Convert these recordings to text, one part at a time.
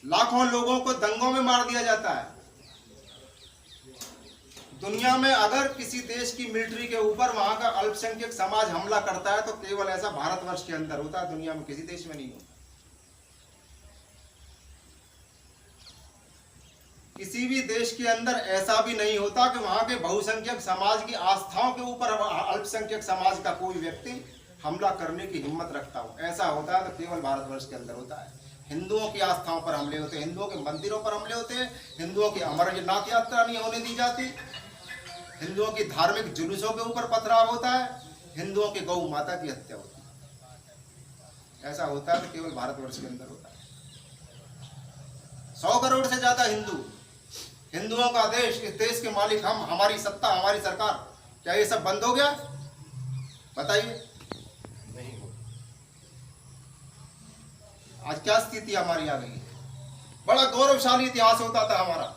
लाखों लोगों को दंगों में मार दिया जाता है। दुनिया में अगर किसी देश की मिलिट्री के ऊपर वहां का अल्पसंख्यक समाज हमला करता है तो केवल ऐसा भारतवर्ष के अंदर होता है, दुनिया में किसी देश में नहीं होता। किसी भी देश के अंदर ऐसा भी नहीं होता कि वहां के बहुसंख्यक समाज की आस्थाओं के ऊपर अल्पसंख्यक समाज का कोई व्यक्ति हमला करने की हिम्मत रखता हो। ऐसा होता है तो केवल भारतवर्ष के अंदर होता है। हिंदुओं की आस्थाओं पर हमले होते हैं, हिंदुओं के मंदिरों पर हमले होते हैं, हिंदुओं की अमरनाथ यात्रा नहीं होने दी जाती, हिंदुओं की धार्मिक जुलूसों के ऊपर पथराव होता है, हिंदुओं की गौ माता की हत्या होती है। ऐसा होता है तो केवल भारतवर्ष के अंदर होता है। 100 करोड़ से ज्यादा हिंदुओं का देश, इस देश के मालिक हम, हमारी सत्ता, हमारी सरकार, क्या ये सब बंद हो गया? बताइए। नहीं हो। आज क्या स्थिति हमारी आ गई है? बड़ा गौरवशाली इतिहास होता था हमारा।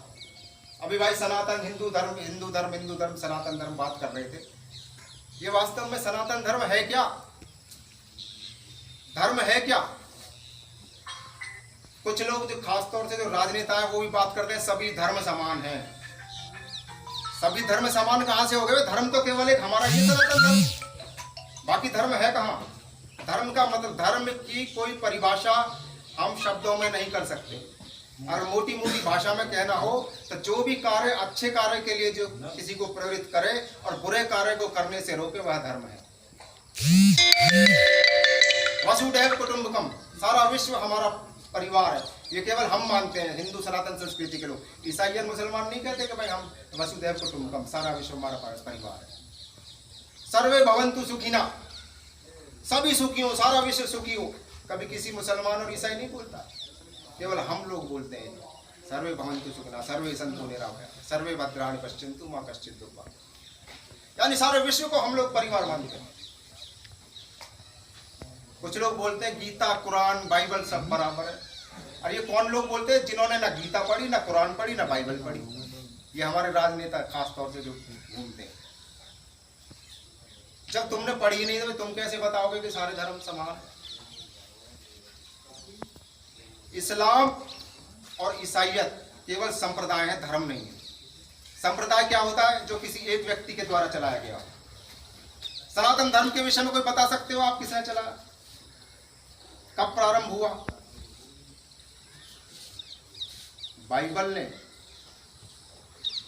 अभी भाई सनातन हिंदू धर्म सनातन धर्म बात कर रहे थे। ये वास्तव में सनातन धर्म है क्या? धर्म है क्या? कुछ लोग जो खास तौर से जो राजनेता है वो भी बात करते हैं सभी धर्म समान हैं। सभी धर्म समान कहां से हो गए? धर्म तो केवल एक हमारा ही सनातन धर्म, बाकी धर्म है कहां? धर्म का मतलब, धर्म की कोई परिभाषा हम शब्दों में नहीं कर सकते। अगर मोटी मोटी भाषा में कहना हो तो जो भी कार्य अच्छे कार्य के लिए जो किसी को प्रेरित करे और बुरे कार्य को करने से रोके, वह धर्म है। वसुधैव कुटुंबकम, सारा विश्व हमारा परिवार है। ये केवल हम मानते हैं, हिंदू सनातन संस्कृति के लोग। ईसाई और मुसलमान नहीं कहते कि भाई हम वसुधैव कुटुंबकम, सारा विश्व हमारा परिवार है। सर्वे भवन्तु सुखिना, सभी सुखी हो, सारा विश्व सुखी हो। कभी किसी मुसलमान और ईसाई नहीं बोलता, केवल हम लोग बोलते हैं सर्वे भवन्तु सुखिना, सर्वे सन्तु निरामया, सर्वे भद्राणि पश्यन्तु मा कश्चित् दुःखभाग्। यानी सारे विश्व को हम लोग परिवार मानते हैं। कुछ लोग बोलते हैं गीता, कुरान, बाइबल सब बराबर है। और ये कौन लोग बोलते हैं? जिन्होंने ना गीता पढ़ी, ना कुरान पढ़ी, ना बाइबल पढ़ी। ये हमारे राजनेता खास तौर से जो घूमते हैं। जब तुमने पढ़ी नहीं तो तुम कैसे बताओगे कि सारे धर्म समान है? इस्लाम और ईसाइयत केवल संप्रदाय है, धर्म नहीं है। संप्रदाय क्या होता है? जो किसी एक व्यक्ति के द्वारा चलाया गया। सनातन धर्म के विषय में कोई बता सकते हो आप किसने चलाया? कब प्रारंभ हुआ? बाइबल ने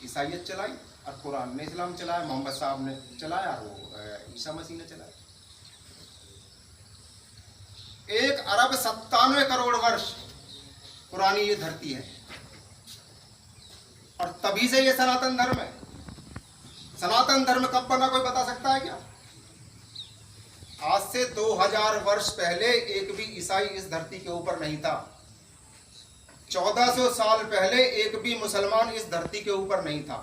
ईसाइयत चलाई और कुरान ने इस्लाम चलाया, मोहम्मद साहब ने चलाया, वो ईसा मसीह ने चलाया। 1 अरब 97 करोड़ वर्ष पुरानी ये धरती है और तभी से ये सनातन धर्म है। सनातन धर्म कब बना कोई बता सकता है क्या? आज से 2000 वर्ष पहले एक भी ईसाई इस धरती के ऊपर नहीं था। 1400 साल पहले एक भी मुसलमान इस धरती के ऊपर नहीं था।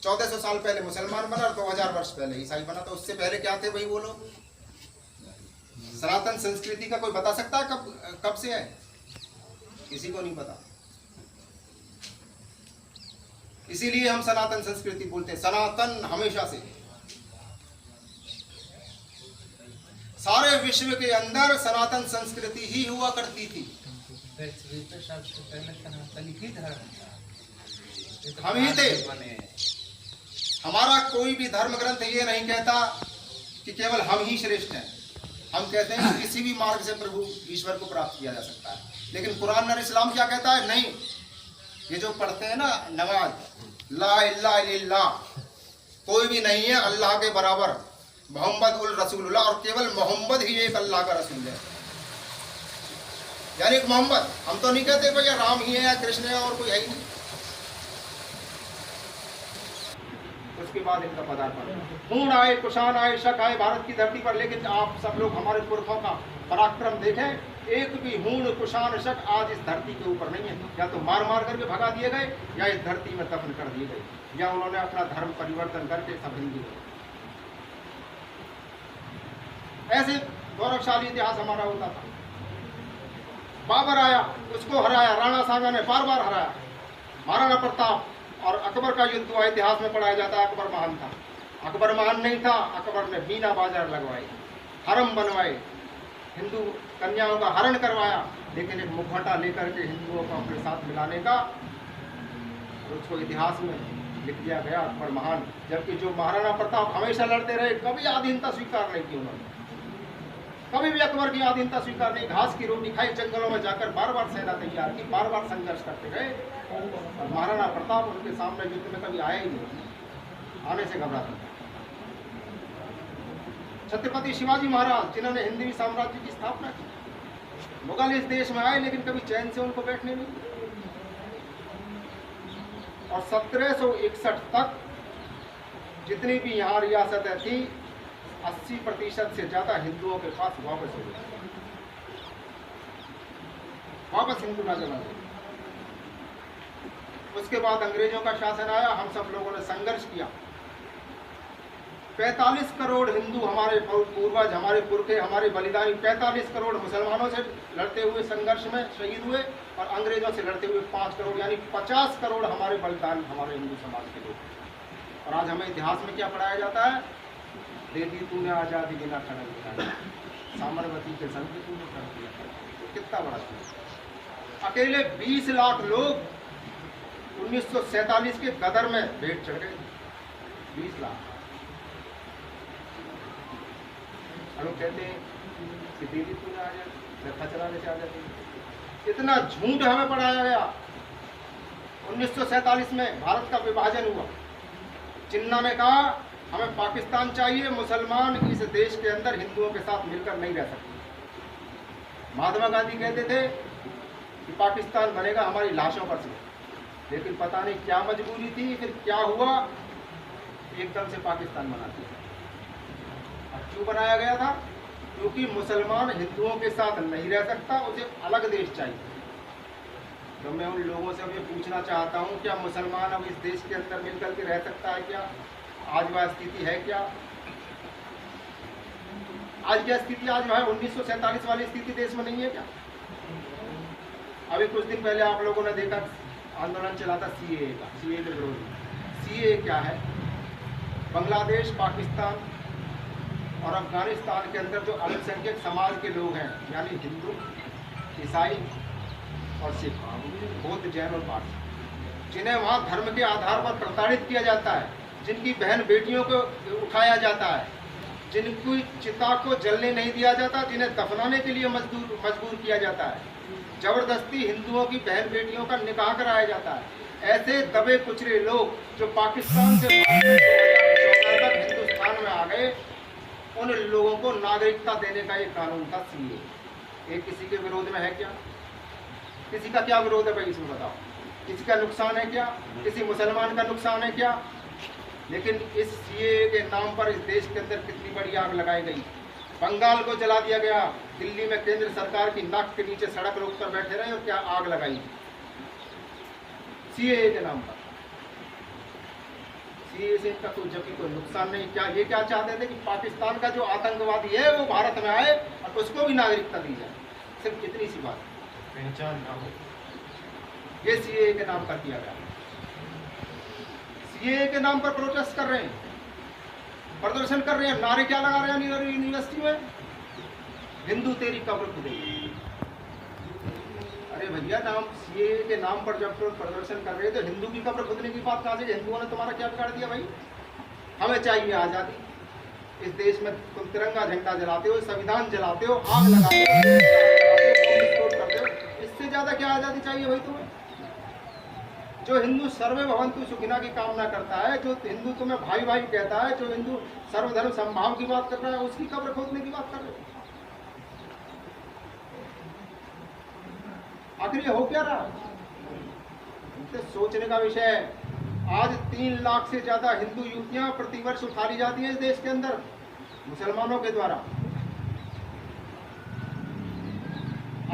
1400 साल पहले मुसलमान बना और 2000 वर्ष पहले ईसाई बना। तो उससे पहले क्या थे भाई वो लोग? सनातन संस्कृति का कोई बता सकता है कब से है? किसी को नहीं पता। इसीलिए हम सनातन संस्कृति बोलते हैं। सनातन हमेशा से सारे विश्व के अंदर सनातन संस्कृति ही हुआ करती थी। हम ही थे। हमारा कोई भी धर्म ग्रंथ ये नहीं कहता कि केवल हम ही श्रेष्ठ हैं। हम कहते हैं कि किसी भी मार्ग से प्रभु ईश्वर को प्राप्त किया जा सकता है। लेकिन कुरान और इस्लाम क्या कहता है? नहीं। ये जो पढ़ते हैं ना नमाज, ला इलाहा इल्लल्लाह, कोई भी नहीं है अल्लाह के बराबर, मोहम्मद उल रसूलुल्लाह, और केवल मोहम्मद ही एक अल्लाह का रसूल है। यानी एक मोहम्मद, हम तो नहीं कहते भैया राम ही है या कृष्ण है और कोई है ही नहीं। उसके बाद इनका पदार्पण, हूण आए, कुषाण आए, शक आए भारत की धरती पर। लेकिन आप सब लोग हमारे पुरखों का पराक्रम देखें, एक भी हूण, कुषाण, शक आज इस धरती के ऊपर नहीं है। या तो मार मार करके भगा दिए गए, या इस धरती में दफन कर दिए गए, या उन्होंने अपना धर्म परिवर्तन करके सब हिंदू हो। ऐसे गौरवशाली इतिहास हमारा होता था। बाबर आया, उसको हराया, राणा सांगा ने बार बार हराया, महाराणा प्रताप और अकबर का युद्ध हुआ। इतिहास में पढ़ाया जाता है अकबर महान था। अकबर महान नहीं था, अकबर ने मीना बाजार लगवाई, हरम बनवाए, हिंदू कन्याओं का हरण करवाया, लेकिन एक मुखौटा लेकर के हिंदुओं को अपने साथ मिलाने का, और उसको इतिहास में लिख दिया गया अकबर महान। जबकि जो महाराणा प्रताप हमेशा लड़ते रहे, कभी आधीनता स्वीकार नहीं की उन्होंने, कभी भी अकबर की आधीनता स्वीकार नहीं। घास की रोटी खाई, जंगलों में जाकर बार बार सेना तैयार की, बार बार संघर्ष करते गए, और महाराणा प्रताप उनके सामने युद्ध में कभी आया ही नहीं, आने से घबराते। छत्रपति शिवाजी महाराज, जिन्होंने हिंदवी साम्राज्य की स्थापना की, मुगल इस देश में आए लेकिन कभी चैन से उनको बैठने नहीं दिया। और 1761 तक जितनी भी यहाँ रियासतें थी, 80% से ज्यादा हिंदुओं के पास वापस हो गई, वापस हिंदू राज्य बन गए। उसके बाद अंग्रेजों का शासन आया, हम सब लोगों ने संघर्ष किया। 45 करोड़ हिंदू हमारे पूर्वज, हमारे पुरखे, हमारे बलिदानी 45 करोड़ मुसलमानों से लड़ते हुए संघर्ष में शहीद हुए, और अंग्रेजों से लड़ते हुए 5 करोड़, यानी 50 करोड़ हमारे बलिदान, हमारे हिंदू समाज के लोग। और आज हमें इतिहास में क्या पढ़ाया जाता है? दे दी तूने आज़ादी बिना खड़े बिना, साबरमती के संग तूने कर दिया। कितना बड़ा चीज। अकेले 20 लाख लोग 1947 के गदर में भेंट चढ़ गए, 20 लाख। और लोग कहते हैं कि दे दी तूने आज़ादी, खचराने से आज़ादी। इतना झूठ हमें पढ़ाया गया। 1947 में भारत का विभाजन हुआ, जिन्ना ने कहा हमें पाकिस्तान चाहिए, मुसलमान इस देश के अंदर हिंदुओं के साथ मिलकर नहीं रह सकते। महात्मा गांधी कहते थे कि पाकिस्तान बनेगा हमारी लाशों पर से, लेकिन पता नहीं क्या मजबूरी थी, फिर क्या हुआ, एकदम से पाकिस्तान बना दिया। अब क्यों बनाया गया था? क्योंकि मुसलमान हिंदुओं के साथ नहीं रह सकता, उसे अलग देश चाहिए। तो मैं उन लोगों से अभी पूछना चाहता हूँ, क्या मुसलमान अब इस देश के अंदर मिलकर के रह सकता है क्या? आज वह स्थिति है क्या? आज क्या स्थिति, आज वह 1947 वाली स्थिति देश में नहीं है क्या? अभी कुछ दिन पहले आप लोगों ने देखा आंदोलन चला था सीएए का, सीएए के विरोध। सीएए क्या है? बांग्लादेश, पाकिस्तान और अफगानिस्तान के अंदर जो अल्पसंख्यक समाज के लोग हैं, यानी हिंदू, ईसाई और सिख, बौद्ध, जैन और पारसी, जिन्हें वहाँ धर्म के आधार पर प्रताड़ित किया जाता है, जिनकी बहन बेटियों को उठाया जाता है, जिनकी चिता को जलने नहीं दिया जाता, जिन्हें दफनाने के लिए मजबूर किया जाता है, जबरदस्ती हिंदुओं की बहन बेटियों का निकाह कराया जाता है। ऐसे दबे कुचले लोग जो पाकिस्तान से 2014 तक हिंदुस्तान में आ गए, उन लोगों को नागरिकता देने का एक कानून था सीए। ये किसी के विरोध में है क्या? किसी का क्या विरोध है भाई, इसमें बताओ? किसी का नुकसान है क्या? किसी मुसलमान का नुकसान है क्या? लेकिन इस सीए के नाम पर इस देश के अंदर कितनी बड़ी आग लगाई गई। बंगाल को जला दिया गया, दिल्ली में केंद्र सरकार की नाक के नीचे सड़क रोक कर बैठे रहे और क्या आग लगाई सीए के नाम पर। सीए से इनका कोई जबकि कोई नुकसान नहीं। क्या ये क्या चाहते थे कि पाकिस्तान का जो आतंकवादी है वो भारत में आए और उसको भी नागरिकता दी जाए? सिर्फ इतनी सी बात, पहचान ना हो। ये सीए के नाम पर किया गया। सीए के नाम पर प्रोटेस्ट कर रहे हैं, प्रदर्शन कर रहे हैं, नारे क्या लगा रहे हैं यूनिवर्सिटी में? हिंदू तेरी कब्र खुदेगी। अरे भैया, नाम सीए के नाम पर जब प्रदर्शन कर रहे थे, हिंदू की कब्र खुदने की बात कहाँ से? हिंदुओं ने तुम्हारा क्या बिगाड़ दिया भाई? हमें चाहिए आज़ादी। इस देश में तुम तिरंगा झंडा जलाते हो, संविधान जलाते हो, आग लगाते हो, करते हो, इससे ज्यादा क्या आज़ादी चाहिए भाई तुम्हें? जो हिंदू सर्वे भवन्तु सुखिना की कामना करता है, जो हिंदू तुम्हें भाई भाई कहता है, जो हिंदू सर्वधर्म समभाव की बात कर रहा है, उसकी कब्र खोदने की बात कर रहे हो। आखिर ये हो क्या रहा? इनसे सोचने का विषय है। आज 3 लाख से ज्यादा हिंदू युवतियां प्रतिवर्ष उठा ली जाती हैं इस देश के अंदर मुसलमानों के द्वारा।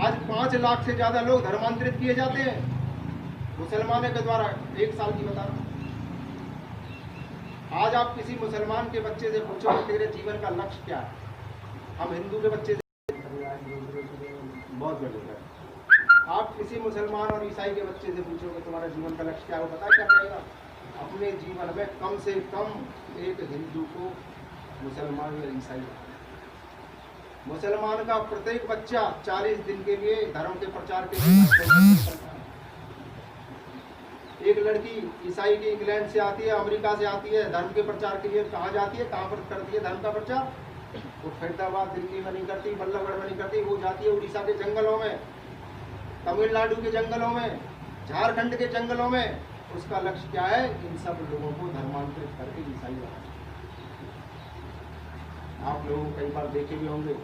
आज 5 लाख से ज्यादा लोग धर्मांतरित किए जाते हैं मुसलमानों के द्वारा। 1 साल की बता रहा हूं। आज आप किसी मुसलमान के बच्चे से पूछो कि तेरे जीवन का लक्ष्य क्या है? हम हिंदू के बच्चे से बहुत गलत है। आप किसी मुसलमान और ईसाई के बच्चे से पूछो कि तुम्हारा जीवन का लक्ष्य क्या है, वो पता क्या कहेगा? अपने जीवन में कम से कम एक हिंदू को मुसलमान या ईसाई मुसलमान का प्रत्येक बच्चा 40 दिन के लिए धर्म के प्रचार के लिए, एक लड़की ईसाई की इंग्लैंड से आती है, अमेरिका से आती है, धर्म के प्रचार के लिए कहाँ जाती है, कहाँ पर करती है धर्म का प्रचार? वो फरीदाबाद दिल्ली में नहीं करती, बल्लभगढ़ में नहीं करती, वो जाती है उड़ीसा के जंगलों में, तमिलनाडु के जंगलों में, झारखंड के जंगलों में। उसका लक्ष्य क्या है? इन सब लोगों को धर्मांतरित करके ईसाई बनाना। आप लोगों को कई बार देखे भी होंगे,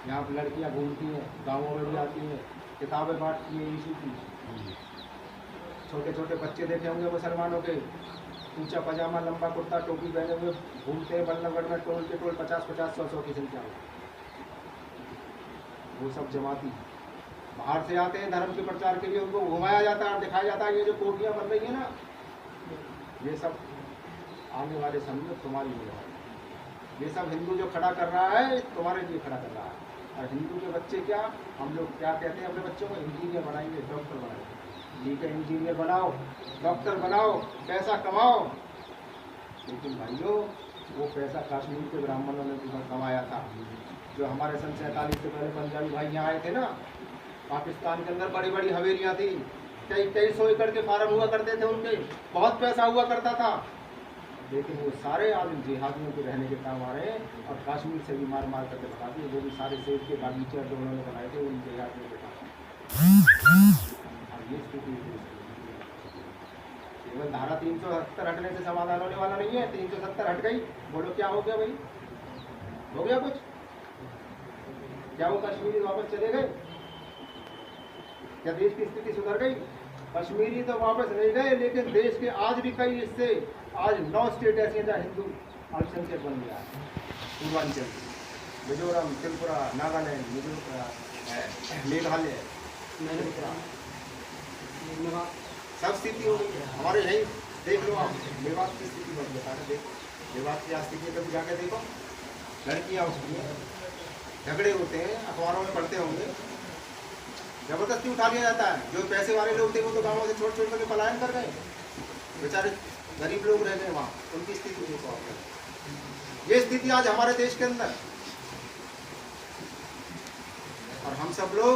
यहाँ पर लड़कियाँ घूमती हैं, गाँवों में भी आती हैं, किताबें बांटती हैं यीशु की। छोटे छोटे बच्चे देखे होंगे मुसलमानों के, ऊंचा पजामा, लंबा कुर्ता, टोपी पहने हुए घूमते हैं बल्लभगढ़ में, टोल के टोल 50-50, 100-100 की संख्या में। वो सब जमाती बाहर से आते हैं धर्म के प्रचार के लिए, उनको घुमाया जाता है, दिखाया जाता है ये जो कोठियाँ बन रही है ना, ये सब आने वाले समय में तुम्हारी लिए, ये सब हिंदू जो खड़ा कर रहा है तुम्हारे लिए खड़ा कर रहा है। और हिंदू के बच्चे क्या, हम लोग क्या कहते हैं अपने बच्चों को? इंजीनियर बनाएंगे, डॉक्टर बनाएंगे। ठीक है, इंजीनियर बनाओ, डॉक्टर बनाओ, पैसा कमाओ। लेकिन भाइयों, वो पैसा कश्मीर के ब्राह्मणों ने कमाया था। जो हमारे सन 47 से पहले पंजाबी भाई यहाँ आए थे ना, पाकिस्तान के अंदर बड़ी बड़ी हवेलियाँ थी, कई 100 एकड़ के फार्म हुआ करते थे उनके, बहुत पैसा हुआ करता था। लेकिन वो सारे आदमी जिहादियों के रहने के काम आ रहे हैं, और कश्मीर से भी मार मार करके बता दिए। वो भी सारे सेब के बागीचे जो उन्होंने बनाए थे उन जिहादियों के काम। ये स्थिति केवल धारा 370 हटने से समाधान होने वाला नहीं है। 370 हट गई, बोलो क्या हो गया भाई? हो गया कुछ? क्या वो कश्मीरी वापस चले गए? क्या देश की स्थिति सुधर गई? कश्मीरी तो वापस नहीं गए, लेकिन देश के आज भी कई हिस्से, आज 9 स्टेट ऐसे हैं जहाँ हिंदू अल्पसंख्यक बन गया है। पूर्वांचल, मिजोरम, त्रिपुरा, नागालैंड, मेघालय, सब स्थिति हो गई है। हमारे यही देख लो आप, मेवात की स्थिति मत बता रहे, देखो मेवात की स्थिति कभी जाके देखो, लड़कियाँ उसकी झगड़े होते हैं, अखबारों में पढ़ते होंगे, जबरदस्ती उठा लिया जाता है। जो पैसे वाले लोग थे वो तो गाँवों से छोड़ छोड़ करके पलायन कर गए, बेचारे गरीब लोग रह गए वहाँ। उनकी स्थिति देखो आप, ये स्थिति आज हमारे देश के अंदर। और हम सब लोग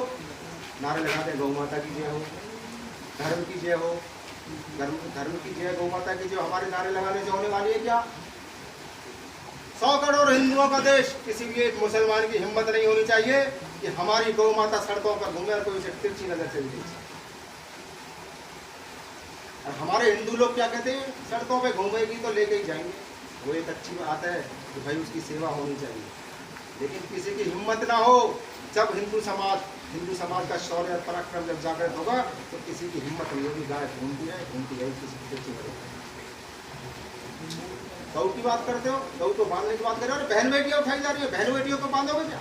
नारे लगाते, गौ माता की जय हो, धर्म की जय हो, धर्म की जय, गौ माता की। जो हमारे नारे लगाने से होने वाली है क्या? 100 करोड़ हिंदुओं का देश, किसी भी एक मुसलमान की हिम्मत नहीं होनी चाहिए कि हमारी गौ माता सड़कों पर घूमे और कोई उसे तिरछी नजर से भी देखे। और हमारे हिंदू लोग क्या कहते हैं? सड़कों पे घूमेगी तो लेके ही जाएंगे। वो एक अच्छी बात है कि भाई उसकी सेवा होनी चाहिए, लेकिन किसी की हिम्मत ना हो। जब हिंदू समाज का शौर्य और पराक्रम जब जागृत होगा तो किसी की हिम्मत नहीं होगी। गाय घूमती है किसी की तिरछी नजर। गौ की बात करते हो, गौ को बांधने की बात कर रहे हो, बहन बेटियां उठाई जा रही है, बहन बेटियों को बांधोगे क्या?